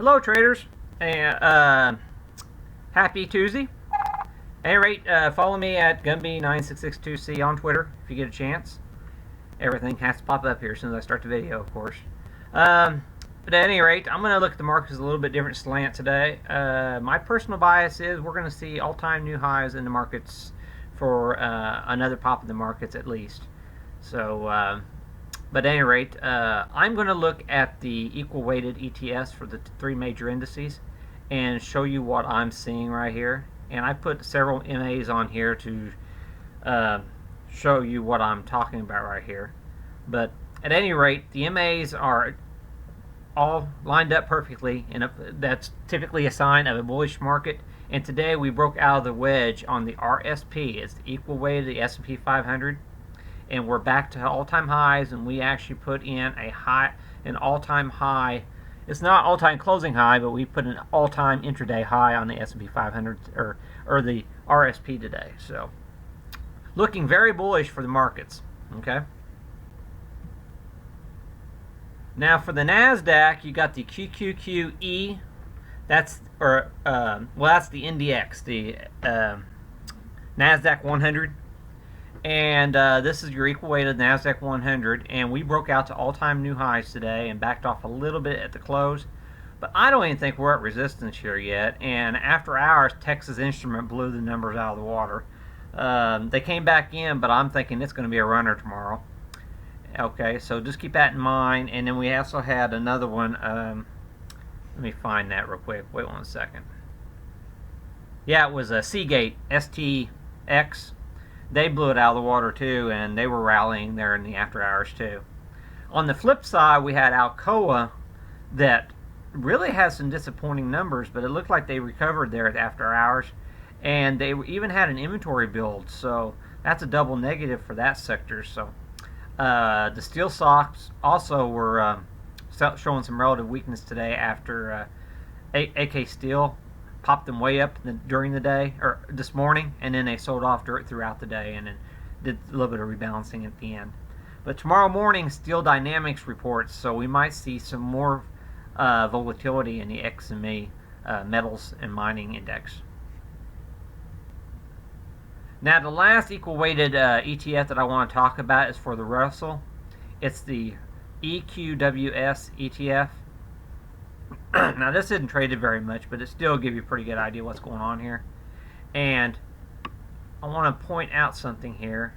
Hello, traders, and happy Tuesday. At any rate, follow me at Gumby9662C on Twitter if you get a chance. Everything has to pop up here as soon as I start the video, of course. But at any rate, I'm going to look at the markets a little bit different slant today. My personal bias is we're going to see all-time new highs in the markets for another pop in the markets at least. So, but at any rate, I'm going to look at the equal-weighted ETFs for the three major indices and show you what I'm seeing right here. And I put several MAs on here to show you what I'm talking about right here. But at any rate, the MAs are all lined up perfectly, and that's typically a sign of a bullish market. And today we broke out of the wedge on the RSP. It's the equal weight of the S&P 500. And we're back to all-time highs, and we actually put in an all-time high. It's not all-time closing high, but we put an all-time intraday high on the S&P 500 or the RSP today. So, looking very bullish for the markets. Okay. Now for the NASDAQ, you got the QQQE. That's the NDX, the NASDAQ 100. And this is your equal weighted NASDAQ 100, and we broke out to all-time new highs today and backed off a little bit at the close. But I don't even think we're at resistance here yet, and after hours, Texas Instrument blew the numbers out of the water. They came back in, but I'm thinking it's going to be a runner tomorrow. Okay, so just keep that in mind. And then we also had another one. Let me find that real quick. Wait 1 second. Yeah, it was a Seagate, STX. They blew it out of the water too, and they were rallying there in the after hours too. On the flip side, we had Alcoa that really has some disappointing numbers, but it looked like they recovered there at after hours, and they even had an inventory build, so that's a double negative for that sector. So the steel stocks also were showing some relative weakness today after AK Steel popped them way up during the day, or this morning, and then they sold off throughout the day, and then did a little bit of rebalancing at the end. But tomorrow morning, Steel Dynamics reports, so we might see some more volatility in the XME metals and mining index. Now, the last equal-weighted ETF that I want to talk about is for the Russell. It's the EQWS ETF. Now, this isn't traded very much, but it still gives you a pretty good idea what's going on here. And I want to point out something here.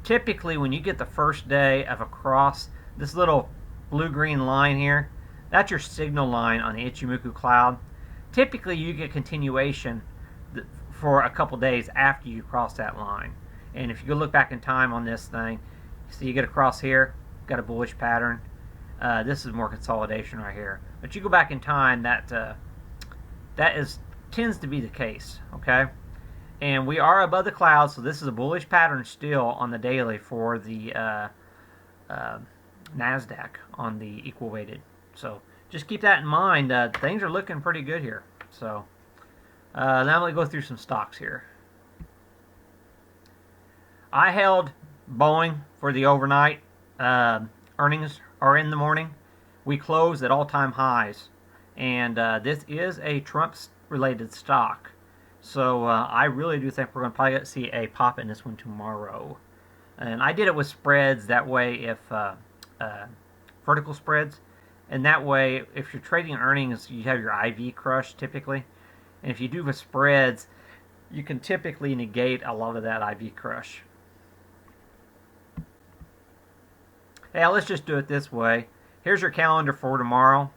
Typically, when you get the first day of a cross, this little blue-green line here, that's your signal line on the Ichimoku cloud. Typically, you get continuation for a couple days after you cross that line. And if you go look back in time on this thing, see you get across here, got a bullish pattern. This is more consolidation right here. But you go back in time, that tends to be the case, okay? And we are above the clouds, so this is a bullish pattern still on the daily for the NASDAQ on the equal weighted. So just keep that in mind. Things are looking pretty good here. So now let me go through some stocks here. I held Boeing for the overnight. Earnings are in the morning. We closed at all-time highs, and this is a Trump-related stock, so I really do think we're going to probably see a pop in this one tomorrow. And I did it with spreads, that way if vertical spreads, and that way if you're trading earnings, you have your IV crush typically, and if you do with spreads, you can typically negate a lot of that IV crush. Hey, let's just do it this way. Here's your calendar for tomorrow.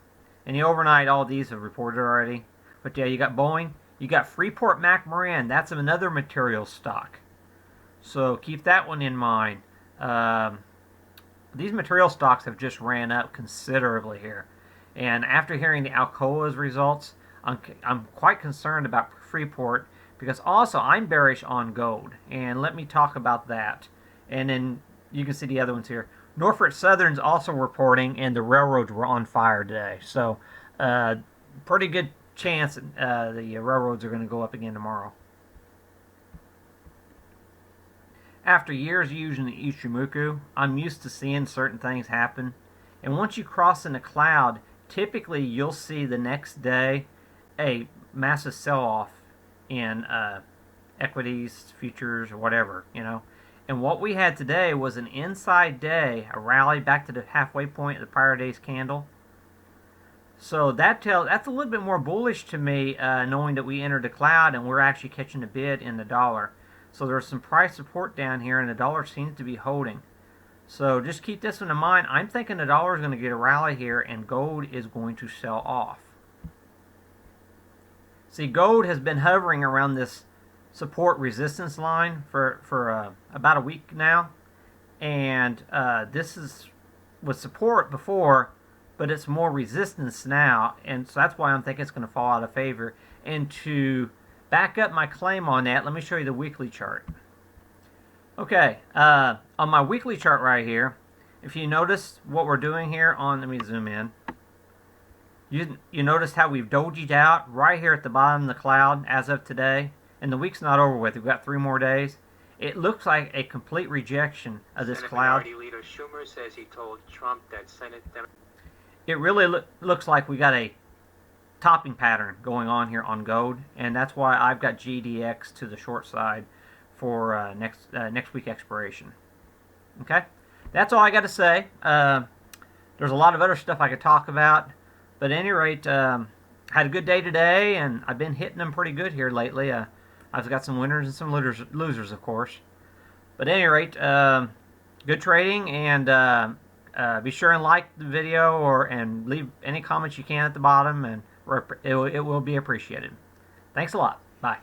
And the overnight, all these have reported already. But yeah, you got Boeing. You got Freeport-McMoRan. That's another materials stock. So keep that one in mind. These material stocks have just ran up considerably here. And after hearing the Alcoa's results, I'm quite concerned about Freeport, because also I'm bearish on gold. And let me talk about that. And then you can see the other ones here. Norfolk Southern's also reporting, and the railroads were on fire today. So, pretty good chance the railroads are going to go up again tomorrow. After years using the Ichimoku, I'm used to seeing certain things happen. And once you cross in the cloud, typically you'll see the next day a massive sell-off in equities, futures, or whatever, you know. And what we had today was an inside day, a rally back to the halfway point of the prior day's candle. So that's a little bit more bullish to me, knowing that we entered the cloud and we're actually catching a bid in the dollar. So there's some price support down here, and the dollar seems to be holding. So just keep this in mind. I'm thinking the dollar is going to get a rally here, and gold is going to sell off. See, gold has been hovering around this support resistance line for about a week now, and this was support before, but it's more resistance now, and so that's why I'm thinking it's going to fall out of favor. And to back up my claim on that, let me show you the weekly chart. Okay, on my weekly chart right here, if you notice what we're doing here on, let me zoom in. You notice how we've dojied out right here at the bottom of the cloud as of today, and the week's not over with. We've got 3 more days. It looks like a complete rejection of this cloud. Minority Leader Schumer says he told Trump that Senate It really looks like we got a topping pattern going on here on gold, and that's why I've got GDX to the short side for next week expiration. Okay, that's all I got to say. There's a lot of other stuff I could talk about, but at any rate, had a good day today, and I've been hitting them pretty good here lately. I've got some winners and some losers, of course. But at any rate, good trading, and be sure and like the video and leave any comments you can at the bottom, and it will be appreciated. Thanks a lot. Bye.